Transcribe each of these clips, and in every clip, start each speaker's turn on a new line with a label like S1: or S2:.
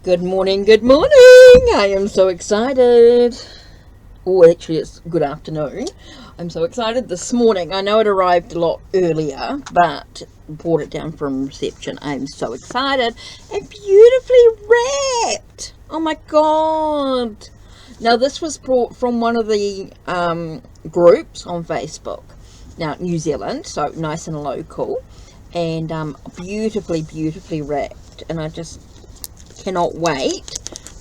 S1: Good morning, good morning. I am so excited. Oh, actually, it's good afternoon. I'm so excited this morning. I know it arrived a lot earlier, but brought it down from reception. I'm so excited. And beautifully wrapped. Oh my God. Now, this was brought from one of the groups on Facebook. Now, New Zealand, so nice and local. And beautifully wrapped. And I just cannot wait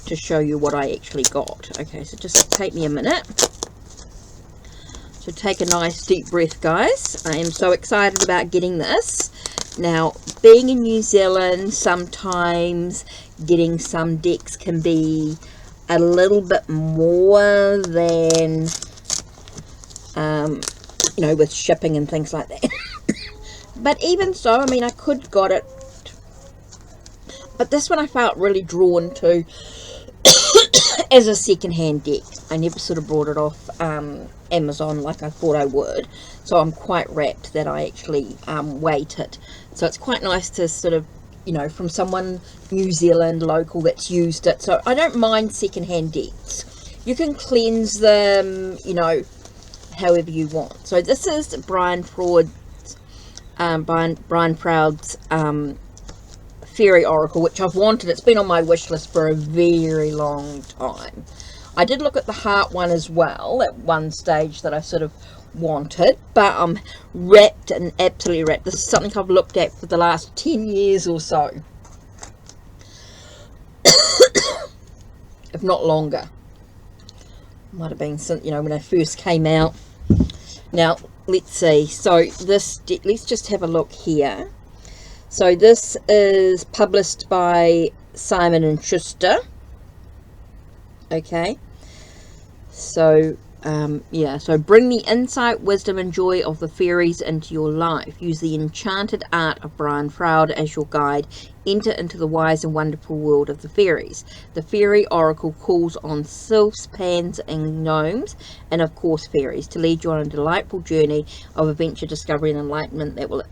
S1: to show you what I actually got. Okay, so just take me a minute. So take a nice deep breath, guys. I am so excited about getting this. Now, being in New Zealand, sometimes getting some decks can be a little bit more than, you know, with shipping and things like that. But even so, I mean, I could got it. But this one I felt really drawn to as a second-hand deck. I never sort of brought it off Amazon like I thought I would. So I'm quite rapt that I actually waited. So it's quite nice to sort of, you know, from someone New Zealand local that's used it. So I don't mind second-hand decks. You can cleanse them, you know, however you want. So this is Brian Froud's Fairy Oracle, which I've wanted. It's been on my wish list for a very long time. I did look at the heart one as well at one stage that I sort of wanted, but I'm wrapped and absolutely wrapped. This is something I've looked at for the last 10 years or so, if not longer. Might have been since, you know, when I first came out. Now let's see, so this, let's just have a look here. So this is published by Simon & Schuster. Okay. So, yeah. So bring the insight, wisdom and joy of the fairies into your life. Use the enchanted art of Brian Froud as your guide. Enter into the wise and wonderful world of the fairies. The Fairy Oracle calls on sylphs, pans and gnomes, and of course fairies, to lead you on a delightful journey of adventure, discovery and enlightenment that will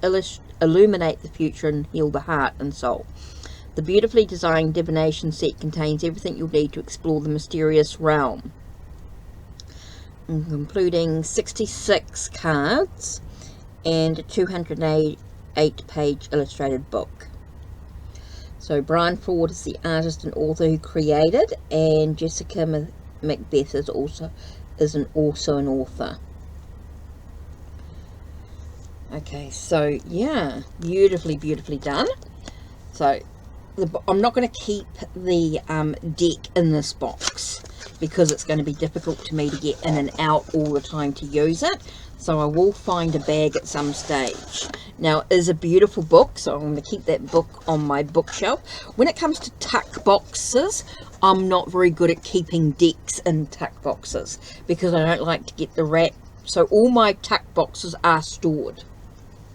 S1: illuminate the future and heal the heart and soul. The beautifully designed divination set contains everything you'll need to explore the mysterious realm, including 66 cards and a 208-page illustrated book. So Brian Froud is the artist and author who created, and Jessica Macbeth is also an author. Okay, so yeah, beautifully done. So I'm not going to keep the deck in this box because it's going to be difficult to me to get in and out all the time to use it. So I will find a bag at some stage. Now, it is a beautiful book, so I'm going to keep that book on my bookshelf. When it comes to tuck boxes, I'm not very good at keeping decks in tuck boxes because I don't like to get the wrap. So all my tuck boxes are stored,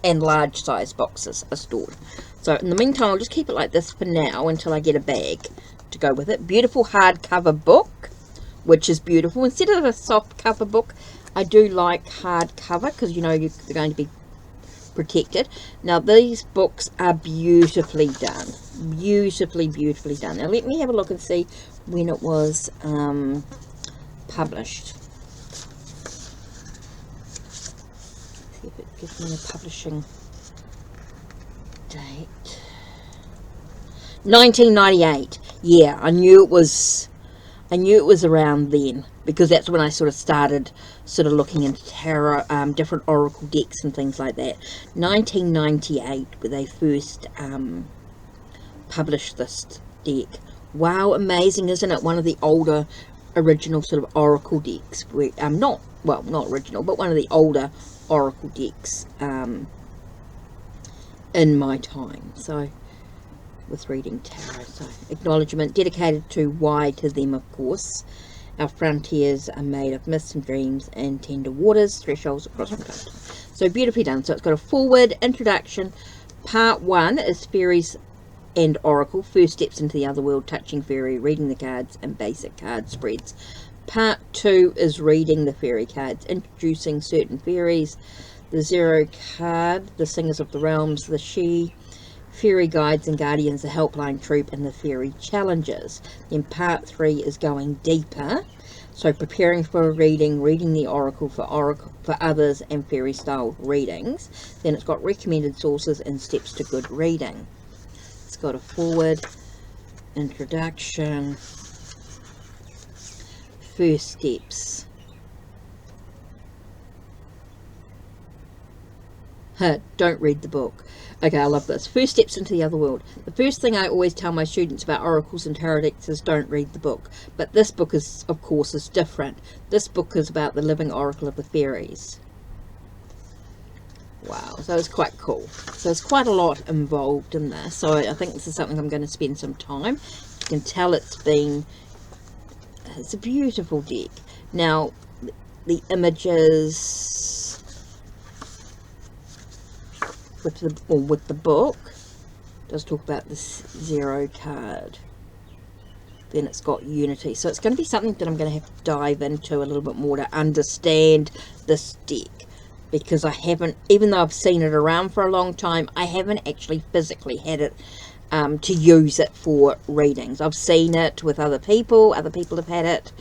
S1: and large size boxes are stored. So in the meantime, I'll just keep it like this for now until I get a bag to go with it. Beautiful hardcover book, which is beautiful. Instead of a soft cover book, I do like hardcover because, you know, they're going to be protected. Now, these books are beautifully done. Beautifully done. Now, let me have a look and see when it was published. See if it gives me a publishing date. 1998. Yeah, I knew it was around then because that's when I sort of started sort of looking into tarot, different oracle decks and things like that. 1998 where they first published this deck. Wow, amazing, isn't it? One of the older original sort of oracle decks, where not original, but one of the older oracle decks in my time. So with reading tarot, so acknowledgement dedicated to why to them, of course. Our frontiers are made of mists and dreams and tender waters, thresholds across our coast. So beautifully done. So it's got a forward, introduction. Part 1 is Fairies and Oracle, first steps into the other world, touching fairy, reading the cards and basic card spreads. Part 2 is reading the fairy cards, introducing certain fairies, the Zero card, the Singers of the Realms, the She Fairy Guides and Guardians, the Helpline Troop, and the Fairy Challenges. Then part 3 is going deeper. So preparing for a reading, reading the Oracle for others, and fairy style readings. Then it's got recommended sources and steps to good reading. It's got a forward, introduction, first steps. Don't read the book. Okay, I love this. First steps into the other world. The first thing I always tell my students about oracles and tarot decks is don't read the book. But this book is, of course, is different. This book is about the living oracle of the fairies. Wow, so it's quite cool. So there's quite a lot involved in this. So I think this is something I'm going to spend some time. You can tell it's a beautiful deck. Now, the images with the book does talk about this 0 card. Then it's got unity. So it's going to be something that I'm going to have to dive into a little bit more to understand this deck. Because I haven't, even though I've seen it around for a long time, I haven't actually physically had it to use it for readings. I've seen it with other people have had it.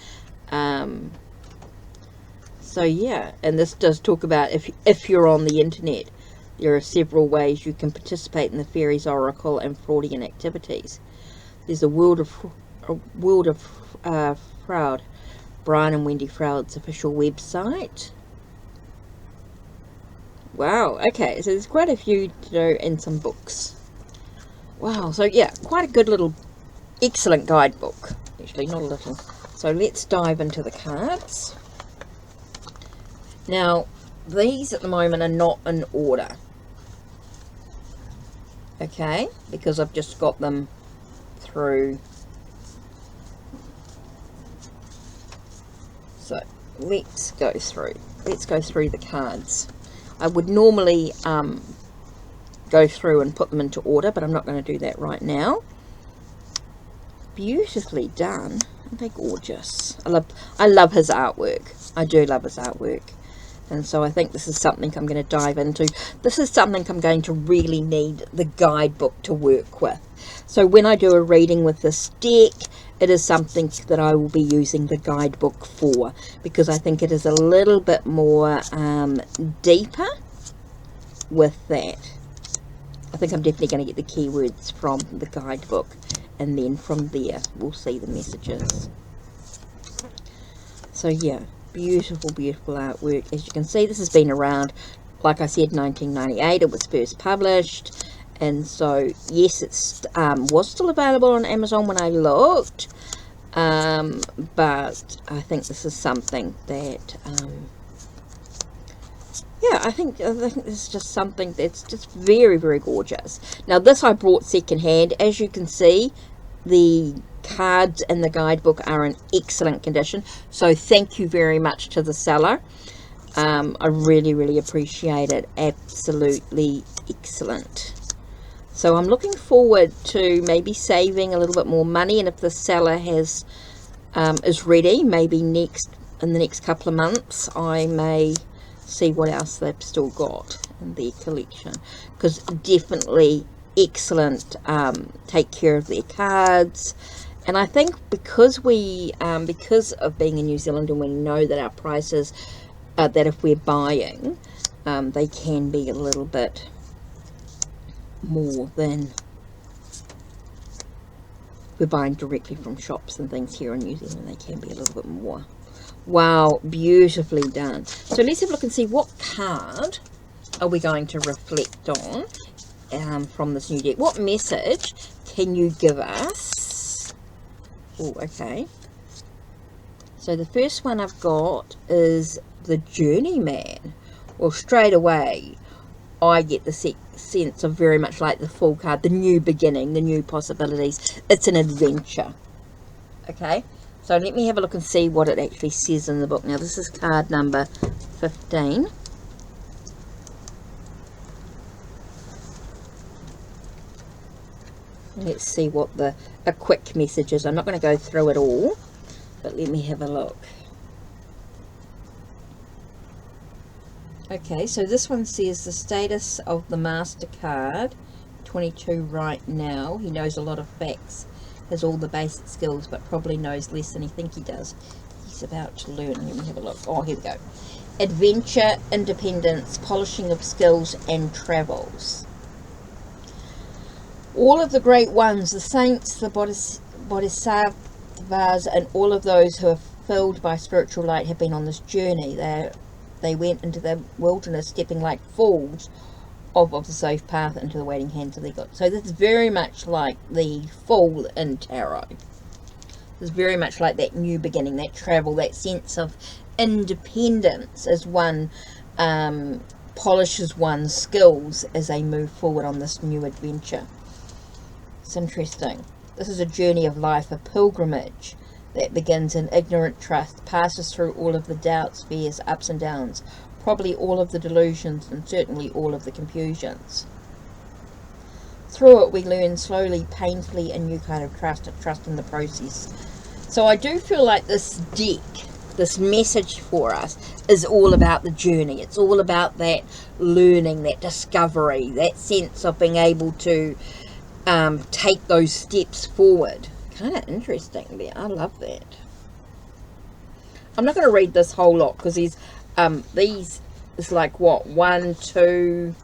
S1: So yeah, and this does talk about if you're on the internet, there are several ways you can participate in the Fairies Oracle and Fraudian activities. There's a world of Froud, Brian and Wendy Froud's official website. Wow, okay, so there's quite a few to do and some books. Wow, so yeah, quite a good little, excellent guidebook. Actually, not a little. So let's dive into the cards. Now, these at the moment are not in order. Okay, because I've just got them through. So let's go through. Let's go through the cards. I would normally go through and put them into order, but I'm not going to do that right now. Beautifully done. Aren't they gorgeous? I love his artwork. I do love his artwork. And so I think this is something I'm going to dive into. This is something I'm going to really need the guidebook to work with. So when I do a reading with this deck, it is something that I will be using the guidebook for, because I think it is a little bit more deeper with that. I think I'm definitely going to get the keywords from the guidebook, and then from there we'll see the messages. So yeah, beautiful, beautiful artwork. As you can see, this has been around, like I said, 1998 it was first published. And so, yes, it was still available on Amazon when I looked, but I think this is something that, yeah, I think this is just something that's just very, very gorgeous. Now, this I brought secondhand. As you can see, the cards and the guidebook are in excellent condition. So, thank you very much to the seller. I really, really appreciate it. Absolutely excellent. So I'm looking forward to maybe saving a little bit more money, and if the seller is ready, maybe in the next couple of months, I may see what else they've still got in their collection. Because definitely excellent. Take care of their cards, and I think because of being in New Zealand, and we know that our prices, that if we're buying, they can be a little bit more than we're buying directly from shops and things here in New Zealand. They can be a little bit more. Wow, beautifully done. So let's have a look and see what card are we going to reflect on from this new deck. What message can you give us? Oh, okay. So the first one I've got is the Journeyman. Well, straight away I get the sense of very much like the Fool card, the new beginning, the new possibilities. It's an adventure. Okay, so let me have a look and see what it actually says in the book. Now, this is card number 15. Let's see what a quick message is. I'm not going to go through it all, but let me have a look. Okay, so this one says the status of the Master card 22 right now. He knows a lot of facts, has all the basic skills, but probably knows less than he thinks he does. He's about to learn. Let me have a look. Oh, here we go. Adventure, independence, polishing of skills, and travels. All of the great ones, the saints, the bodhisattvas, and all of those who are filled by spiritual light have been on this journey. They went into the wilderness stepping like fools off of the safe path into the waiting hands of their God. So this is very much like the Fool in tarot. This is very much like that new beginning, that travel, that sense of independence as one polishes one's skills as they move forward on this new adventure. It's interesting. This is a journey of life, a pilgrimage that begins in ignorant trust, passes through all of the doubts, fears, ups and downs, probably all of the delusions, and certainly all of the confusions. Through it we learn slowly, painfully, a new kind of trust in the process. So I do feel like this deck, this message for us, is all about the journey. It's all about that learning, that discovery, that sense of being able to take those steps forward. Kind of interesting there. I love that. I'm not going to read this whole lot because these is like what, 1, 2,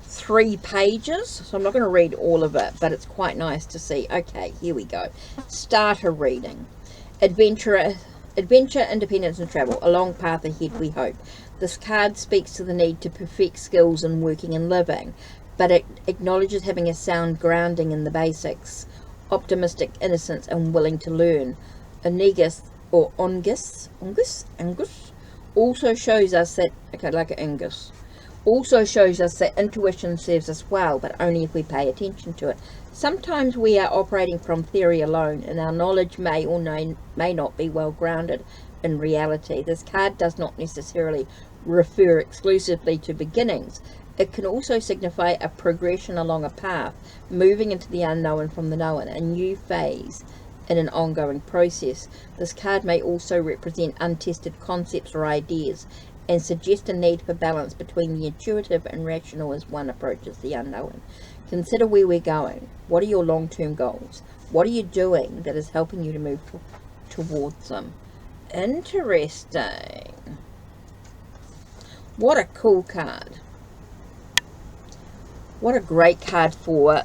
S1: 3 pages, so I'm not going to read all of it, but it's quite nice to see. Okay, here we go. Starter reading. Adventure, independence and travel. A long path ahead, we hope. This card speaks to the need to perfect skills in working and living, but it acknowledges having a sound grounding in the basics, optimistic innocence, and willing to learn. Angus or Angus also shows us that, okay, like Angus, also shows us that intuition serves us well, but only if we pay attention to it. Sometimes we are operating from theory alone, and our knowledge may or may not be well grounded in reality. This card does not necessarily refer exclusively to beginnings. It can also signify a progression along a path, moving into the unknown from the known, a new phase in an ongoing process. This card may also represent untested concepts or ideas and suggest a need for balance between the intuitive and rational as one approaches the unknown. Consider where we're going. What are your long-term goals? What are you doing that is helping you to move towards them? Interesting. What a cool card. What a great card for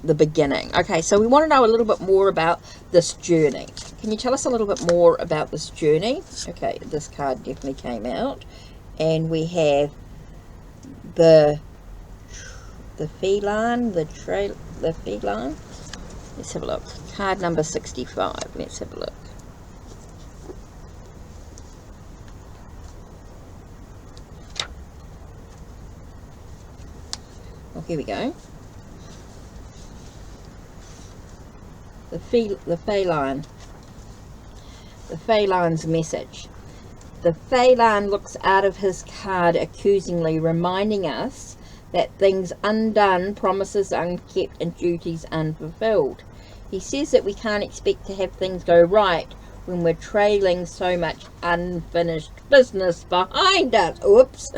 S1: the beginning. Okay, so we want to know a little bit more about this journey. Can you tell us a little bit more about this journey? Okay, this card definitely came out, and we have the feline, the feline. Let's have a look. Card number 65. Let's have a look. Oh, here we go. The feline. The feline's message. The feline looks out of his card accusingly, reminding us that things undone, promises unkept, and duties unfulfilled. He says that we can't expect to have things go right when we're trailing so much unfinished business behind us. Oops.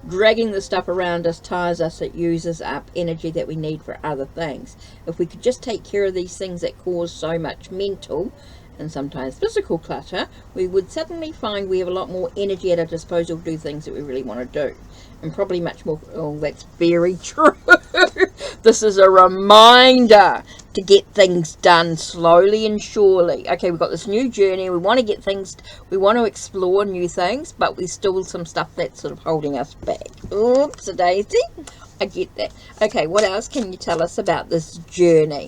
S1: Dragging the stuff around us tires us. It uses up energy that we need for other things. If we could just take care of these things that cause so much mental and sometimes physical clutter, we would suddenly find we have a lot more energy at our disposal to do things that we really want to do. And probably much more. Oh, that's very true. This is a reminder to get things done slowly and surely. Okay, we've got this new journey. We want to get things, we want to explore new things, but there's still some stuff that's sort of holding us back. Oops, a daisy. I get that. Okay, what else can you tell us about this journey?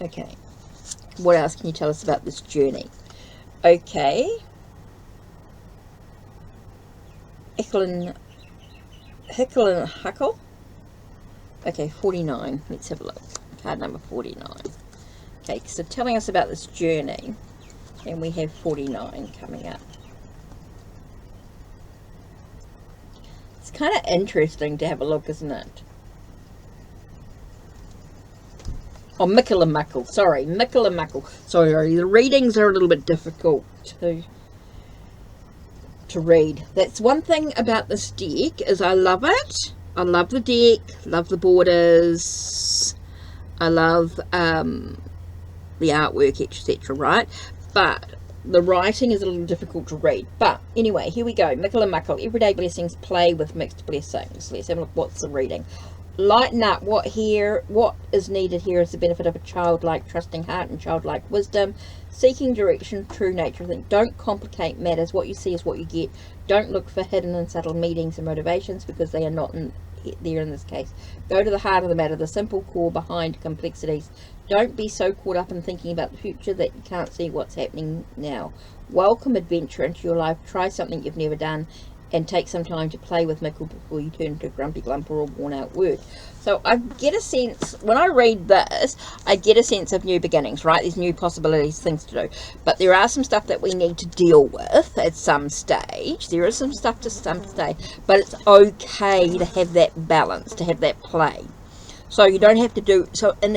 S1: Okay, what else can you tell us about this journey? Okay. Hickle and Huckle. Okay, 49. Let's have a look. Card number 49. Okay, so telling us about this journey, and we have 49 coming up. It's kind of interesting to have a look, isn't it? Oh, Mickle and Muckle. Sorry, Mickle and Muckle. Sorry, the readings are a little bit difficult to read. That's one thing about this deck, is I love it. I love the deck, love the borders, I love the artwork, etc., right? But the writing is a little difficult to read. But anyway, here we go. Mickle and Muckle. Everyday blessings, play with mixed blessings. Let's have a look. What's the reading? Lighten up. What is needed here is the benefit of a childlike trusting heart and childlike wisdom, seeking direction, true nature. Don't complicate matters. What you see is what you get. Don't look for hidden and subtle meanings and motivations, because they are not there in this case. Go to the heart of the matter, the simple core behind complexities. Don't be so caught up in thinking about the future that you can't see what's happening now. Welcome adventure into your life. Try something you've never done, and take some time to play with Mickle before you turn into a grumpy glump or a worn out word. So I get a sense, when I read this, I get a sense of new beginnings, right? There's new possibilities, things to do. But there are some stuff that we need to deal with at some stage. There is some stuff to some stage. But it's okay to have that balance, to have that play. So you don't have to do, so in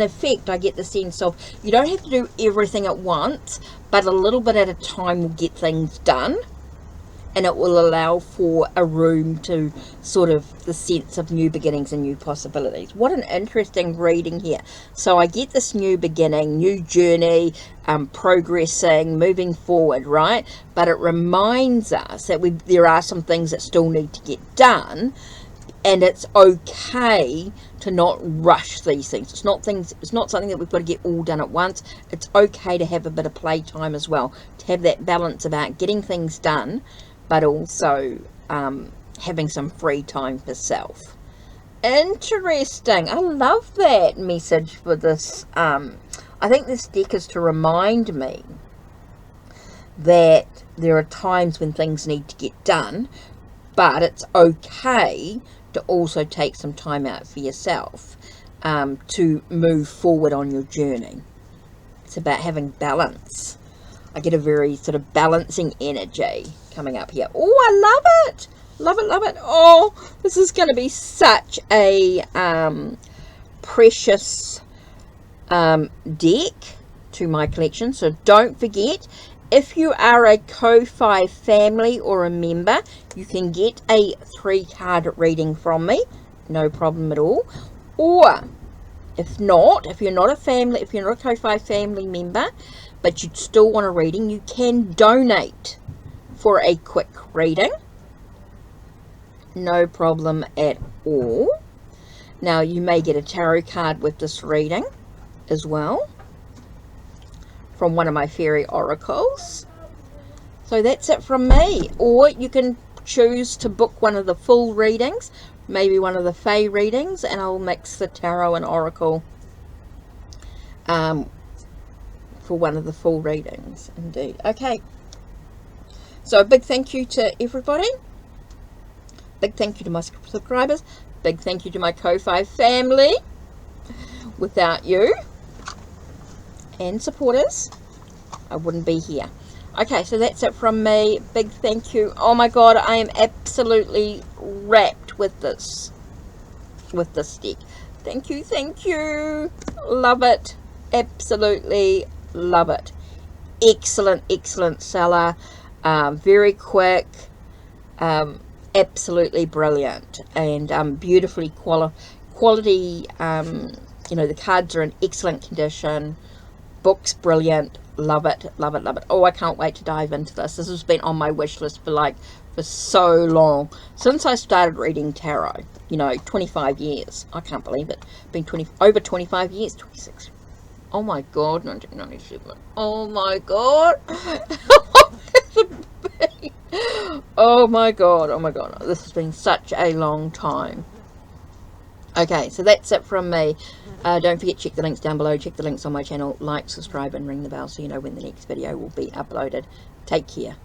S1: effect, I get the sense of, you don't have to do everything at once, but a little bit at a time will get things done. And it will allow for a room to sort of the sense of new beginnings and new possibilities. What an interesting reading here. So I get this new beginning, new journey, progressing, moving forward, right? But it reminds us that there are some things that still need to get done. And it's okay to not rush these things. It's not something that we've got to get all done at once. It's okay to have a bit of playtime as well, to have that balance about getting things done, but also having some free time for self. Interesting. I love that message for this. I think this deck is to remind me that there are times when things need to get done, but it's okay to also take some time out for yourself to move forward on your journey. It's about having balance. I get a very sort of balancing energy coming up here. Oh, I love it. Love it, love it. Oh, this is going to be such a precious deck to my collection. So don't forget, if you are a Ko-Fi family or a member, you can get a 3-card reading from me. No problem at all. Or if you're not a family, if you're not a Ko-Fi family member, but you still want a reading, you can donate for a quick reading. No problem at all. Now, you may get a tarot card with this reading as well, from one of my fairy oracles. So that's it from me. Or you can choose to book one of the full readings, maybe one of the Fae readings, and I'll mix the tarot and oracle for one of the full readings. Indeed. Okay, so a big thank you to everybody. Big thank you to my subscribers. Big thank you to my Ko-Fi family. Without you and supporters, I wouldn't be here. Okay, so that's it from me. Big thank you. Oh my god, I am absolutely wrapped with this deck. Thank you. Love it. Absolutely love it. Excellent seller. Very quick. Absolutely brilliant, and beautifully quality. You know, the cards are in excellent condition. Book's brilliant. Love it. Oh, I can't wait to dive into this. This has been on my wish list for so long, since I started reading tarot. 25 years. I can't believe it. Been over 25 years. 26. Oh my god, 1997. Oh my god. Oh my god. This has been such a long time. Okay, so that's it from me. Don't forget, check the links down below. Check the links on my channel. Like, subscribe, and ring the bell so you know when the next video will be uploaded. Take care.